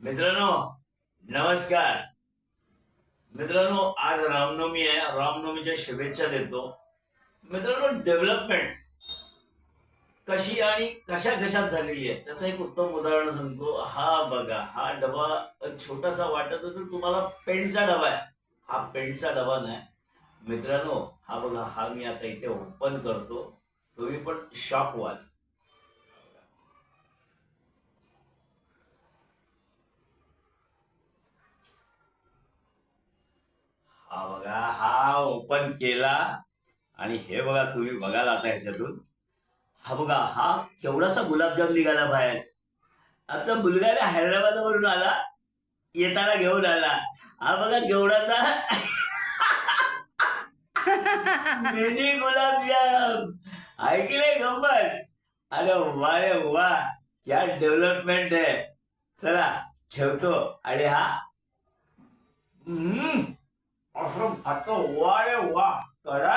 मित्रांनो, नमस्कार. मित्रांनो, आज रामनवमी आहे. रामनवमीच्या शुभेच्छा देतो. मित्रांनो, डेव्हलपमेंट कशी आणि कशा कशात झालेली आहे त्याचं एक उत्तम उदाहरण सांगतो. हा बघा, हा डबा छोटासा वाटत असेल तुम्हाला, पेंटचा डबा आहे. हा पेंटचा डबा नाही मित्रांनो. हा बघा, हा मी आता इथे ओपन करतो, तुम्ही पण शॉक व्हाल. हा बघा, हा ओपन केला आणि हे बघा, तुम्ही बघाल आता ह्याच्यातून. हा बघा, हा केवढासा गुलाबजाम निघाला बाहेर. आता मुलगा हैदराबादवरून आला, येताना घेऊन आला. हा बघा केवढाचा मिनी गुलाबजाम. ऐकले गंमत? अरे वा रे वा, क्या डेव्हलपमेंट आहे. चला ठेवतो. आणि हा असं खातो. वा रे वा, कडा